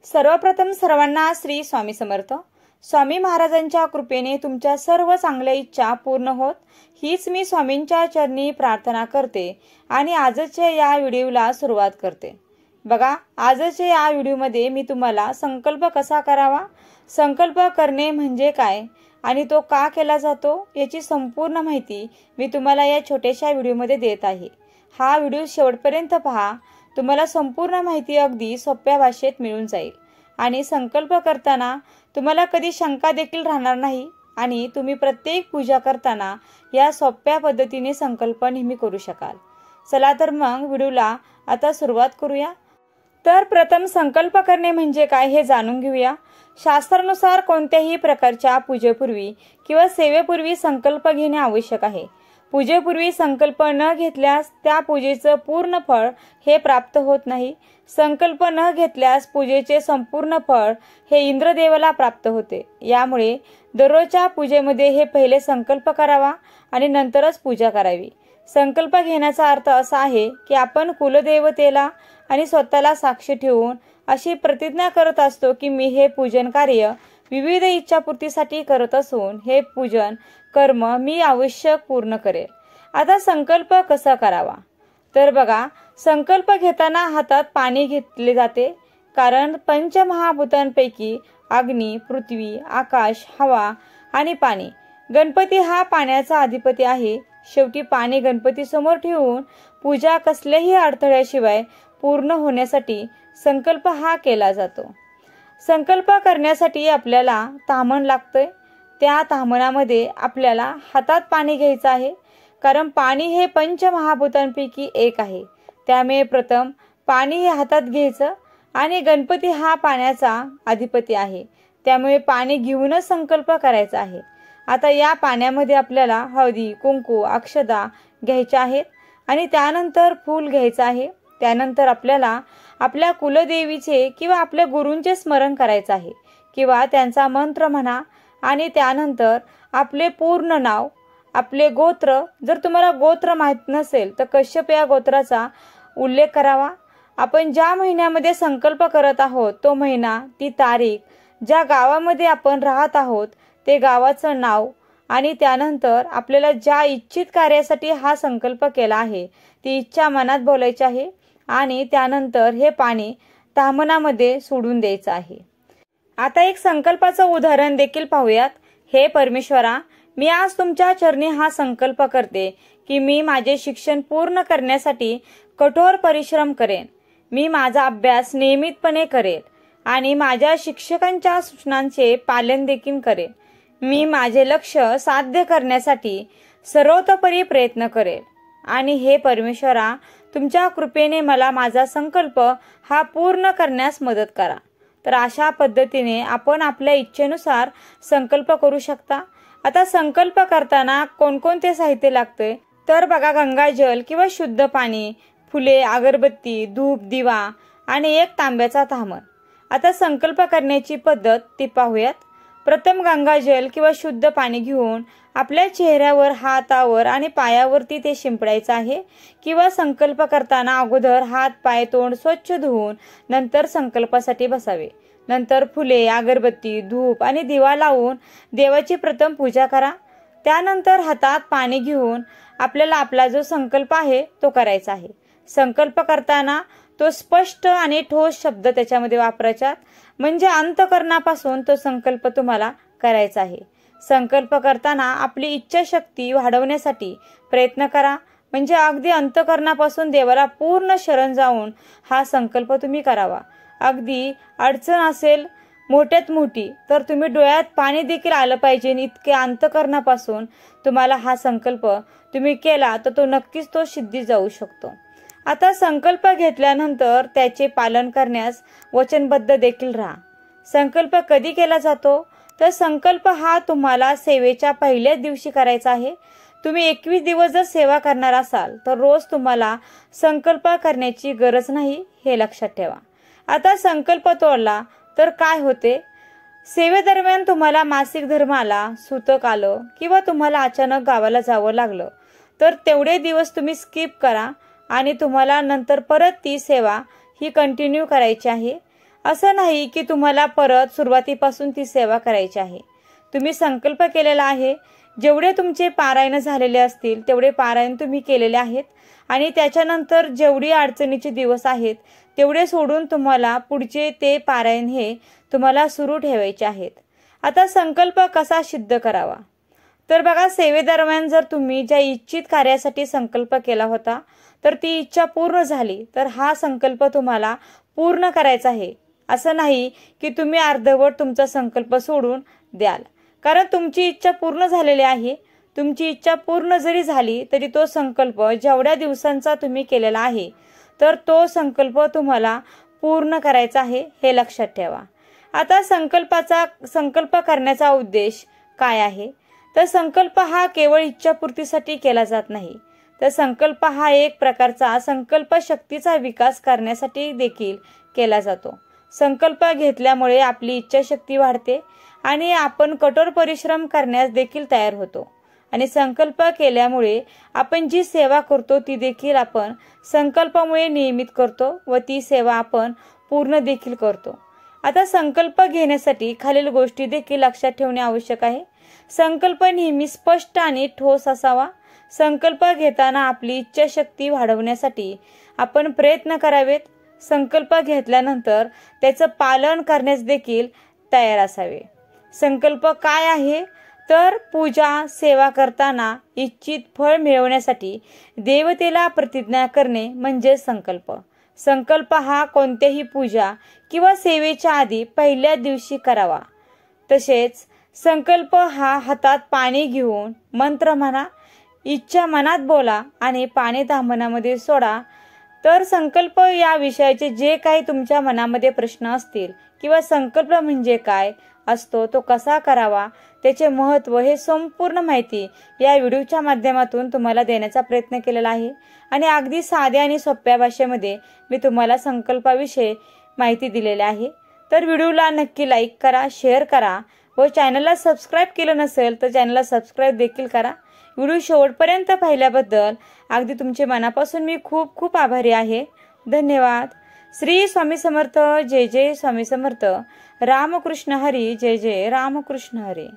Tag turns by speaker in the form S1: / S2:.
S1: सर्वप्रथम सर्वांना श्री स्वामी समर्थ। स्वामी महाराजांच्या कृपेने तुमच्या सर्व चांगल्या इच्छा पूर्ण होत हीच मी स्वामींच्या चरणी प्रार्थना करते आणि आजच्या या व्हिडिओला सुरुवात करते। बघा, आजच्या या व्हिडिओमध्ये मी तुम्हाला संकल्प कसा करावा, संकल्प करणे म्हणजे काय आणि तो का केला जातो याची संपूर्ण माहिती मी तुम्हाला या छोट्याशा व्हिडिओमध्ये देत आहे। हा व्हिडिओ शेवटपर्यंत पहा, तुम्हाला संपूर्ण माहिती अगदी सोप्या भाषेत मिळून जाईल आणि संकल्प करताना तुम्हाला कधी शंका देखील राहणार नाही आणि तुम्ही प्रत्येक पूजा करताना या सोप्या पद्धतीने संकल्प नेहमी करू शकाल। चला तर मग व्हिडिओला आता सुरुवात करूया। तर प्रथम संकल्प करणे म्हणजे काय हे जाणून घेऊया। शास्त्रानुसार कोणत्याही प्रकारच्या पूजेपूर्वी किंवा सेवेपूर्वी संकल्प घेणे आवश्यक आहे। पूजेपूर्वी संकल्प न घेतल्यास त्या पूजेचं पूर्ण फळ हे प्राप्त होत नाही। संकल्प न घेतल्यास पूजेचे संपूर्ण फळ हे इंद्रदेवाला प्राप्त होते। यामुळे दररोजच्या पूजेमध्ये हे पहिले संकल्प करावा आणि नंतरच पूजा करावी। संकल्प घेण्याचा अर्थ असा आहे की आपण कुलदेवतेला आणि स्वतःला साक्षी ठेवून अशी प्रतिज्ञा करत असतो की मी हे पूजन कार्य विविध इच्छापूर्तीसाठी करत असून हे पूजन कर्म मी आवश्यक पूर्ण करेल। आता संकल्प कसा करावा तर बघा, संकल्प घेताना हातात पाणी घेतले जाते, कारण पंचमहाभूतांपैकी अग्नी, पृथ्वी, आकाश, हवा आणि पाणी, गणपती हा पाण्याचा अधिपती आहे। शेवटी पाणी गणपती समोर ठेवून पूजा कसल्याही अडथळ्याशिवाय पूर्ण होण्यासाठी संकल्प हा केला जातो। संकल्प करण्यासाठी आपल्याला ताम्हण लागतंय। त्या ताम्हणामध्ये आपल्याला हातात पाणी घ्यायचं आहे, कारण पाणी हे पंचमहाभूतांपैकी एक आहे। त्यामुळे प्रथम पाणी हे हातात घ्यायचं आणि गणपती हा पाण्याचा अधिपती आहे, त्यामुळे पाणी घेऊनच संकल्प करायचा आहे। आता या पाण्यामध्ये आपल्याला हळदी, कुंकू, अक्षता घ्यायच्या आहेत आणि त्यानंतर फूल घ्यायचं आहे। त्यानंतर आपल्याला आपल्या कुलदेवीचे किंवा आपल्या गुरूंचे स्मरण करायचं आहे किंवा त्यांचा मंत्र म्हणा आणि त्यानंतर आपले पूर्ण नाव, आपले गोत्र, जर तुम्हाला गोत्र माहित नसेल तर कश्यप या गोत्राचा उल्लेख करावा। आपण ज्या महिन्यामध्ये संकल्प करत आहोत तो महिना, ती तारीख, ज्या गावामध्ये आपण राहत आहोत ते गावाचं नाव आणि त्यानंतर आपल्याला ज्या इच्छित कार्यासाठी हा संकल्प केला आहे ती इच्छा मनात बोलायची आहे आणि त्यानंतर हे पाणी ताम्हणामध्ये सोडून द्यायचं आहे। आता एक संकल्पाचं उदाहरण देखील पाहूयात। हे परमेश्वरा, मी आज तुमच्या चरणी हा संकल्प करते की मी माझे शिक्षण पूर्ण करण्यासाठी कठोर परिश्रम करेन। मी माझा अभ्यास नियमितपणे करेन आणि माझ्या शिक्षकांच्या सूचनांचे पालन देखील करेन। मी माझे लक्ष्य साध्य करण्यासाठी सर्वतोपरी प्रयत्न करेन आणि हे परमेश्वरा, तुमच्या कृपेने मला माझा संकल्प हा पूर्ण करण्यास मदत करा। तर अशा पद्धतीने आपण आपल्या इच्छेनुसार संकल्प करू शकता। आता संकल्प करताना कोणकोणते साहित्य लागते तर बघा, गंगाजल किंवा शुद्ध पाणी, फुले, अगरबत्ती, धूप, दिवा आणि एक तांब्याचा ताम्हण। आता संकल्प करण्याची पद्धत ती पाहूयात। प्रथम गंगाजल किंवा शुद्ध पाणी घेऊन आपल्या चेहऱ्यावर, हातावर आणि पायावरती ते शिंपडायचं आहे किंवा संकल्प करताना अगोदर हात, पाय, तोंड स्वच्छ धुवून नंतर संकल्पासाठी बसावे। नंतर फुले, अगरबत्ती, धूप आणि दिवा लावून देवाची प्रथम पूजा करा। त्यानंतर हातात पाणी घेऊन आपल्याला आपला जो संकल्प आहे तो करायचा आहे। संकल्प करताना तो स्पष्ट आणि ठोस शब्द त्याच्यामध्ये वापरायचा, म्हणजे अंतःकरणापासून तो संकल्प तुम्हाला करायचा आहे। संकल्प करताना आपली इच्छाशक्ती वाढवण्यासाठी प्रयत्न करा, म्हणजे अगदी अंतःकरणापासून देवाला पूर्ण शरण जाऊन हा संकल्प तुम्ही करावा। अगदी अडचण असेल मोठ्यात मोठी तर तुम्ही डोळ्यात पाणी देखील आलं पाहिजे, इतके अंतःकरणापासून तुम्हाला हा संकल्प तुम्ही केला तर तो नक्कीच तो सिद्धी जाऊ शकतो। आता संकल्प घेतल्यानंतर त्याचे पालन करण्यास वचनबद्ध देखील राहा। संकल्प कधी केला जातो तर संकल्प हा तुम्हाला सेवेच्या पहिल्याच दिवशी करायचा आहे। तुम्ही 21 दिवस जर सेवा करणार असाल तर रोज तुम्हाला संकल्प करण्याची गरज नाही, हे लक्षात ठेवा। आता संकल्प तोडला तर काय होते, सेवेदरम्यान तुम्हाला मासिक धर्म आला, सूतक आलं किंवा तुम्हाला अचानक गावाला जावं लागलं तर तेवढे दिवस तुम्ही स्किप करा आणि तुम्हाला नंतर परत ती सेवा ही कंटिन्यू करायची आहे। असं नाही की तुम्हाला परत सुरुवातीपासून ती सेवा करायची आहे. तुम्ही संकल्प केलेला आहे, जेवढे तुमचे पारायण झालेले असतील तेवढे पारायण तुम्ही केलेले आहेत आणि त्याच्यानंतर जेवढी अडचणीचे दिवस आहेत तेवढे सोडून तुम्हाला पुढचे ते पारायण हे तुम्हाला सुरू ठेवायचे आहेत. आता संकल्प कसा सिद्ध करावा? तर बघा, सेवेदरम्यान जर तुम्ही ज्या इच्छित कार्यासाठी संकल्प केला होता तर ती इच्छा पूर्ण झाली तर हा संकल्प तुम्हाला पूर्ण करायचा आहे. असं नाही की तुम्ही अर्धवट तुमचा संकल्प सोडून द्याल, कारण तुमची इच्छा पूर्ण झालेली आहे. तुमची इच्छा पूर्ण जरी झाली तरी तो संकल्प जेवढ्या दिवसांचा तुम्ही केलेला आहे तर तो संकल्प तुम्हाला पूर्ण करायचा आहे, हे लक्षात ठेवा. आता संकल्प करण्याचा उद्देश काय आहे? तर संकल्प हा केवळ इच्छापूर्तीसाठी केला जात नाही, तर संकल्प हा एक प्रकारचा संकल्प शक्तीचा विकास करण्यासाठी देखील केला जातो. संकल्प घेतल्यामुळे आपली इच्छाशक्ती वाढते आणि आपण कठोर परिश्रम करण्यास देखील तयार होतो. आणि संकल्प केल्यामुळे आपण जी सेवा करतो ती देखील आपण संकल्पामुळे नियमित करतो व ती सेवा आपण पूर्ण देखील करतो. आता संकल्प घेण्यासाठी खालील गोष्टी देखील लक्षात ठेवणे आवश्यक आहे. संकल्प नेहमी स्पष्ट आणि ठोस असावा. संकल्प घेताना आपली इच्छाशक्ती वाढवण्यासाठी आपण प्रयत्न करावेत. संकल्प घेतल्यानंतर त्याचं पालन करण्यास देखील तयार असावे. संकल्प काय आहे? तर पूजा सेवा करताना इच्छित फळ मिळवण्यासाठी देवतेला प्रतिज्ञा करणे म्हणजे संकल्प. संकल्प हा कोणत्याही पूजा किंवा सेवेच्या आधी पहिल्या दिवशी करावा. तसेच संकल्प हा हातात पाणी घेऊन मंत्र म्हणा, इच्छा मनात बोला आणि पाणी मनामध्ये सोडा. तर संकल्प या विषयाचे जे काही तुमच्या मनामध्ये प्रश्न असतील किंवा संकल्प म्हणजे काय असतो, तो कसा करावा, त्याचे महत्त्व, हे संपूर्ण माहिती या व्हिडिओच्या माध्यमातून तुम्हाला देण्याचा प्रयत्न केलेला आहे. आणि अगदी साध्या आणि सोप्या भाषेमध्ये मी तुम्हाला संकल्पाविषयी माहिती दिलेली आहे. तर व्हिडिओला नक्की लाईक करा, शेअर करा व चॅनलला सबस्क्राईब केलं नसेल तर चॅनलला सबस्क्राईब देखील करा. व्हिडिओ शेवटपर्यंत पाहिल्याबद्दल अगदी तुमचे मनापासून मी खूप खूप आभारी आहे. धन्यवाद. श्री स्वामी समर्थ. जय जय स्वामी समर्थ. रामकृष्ण हरी. जय जय रामकृष्ण हरी.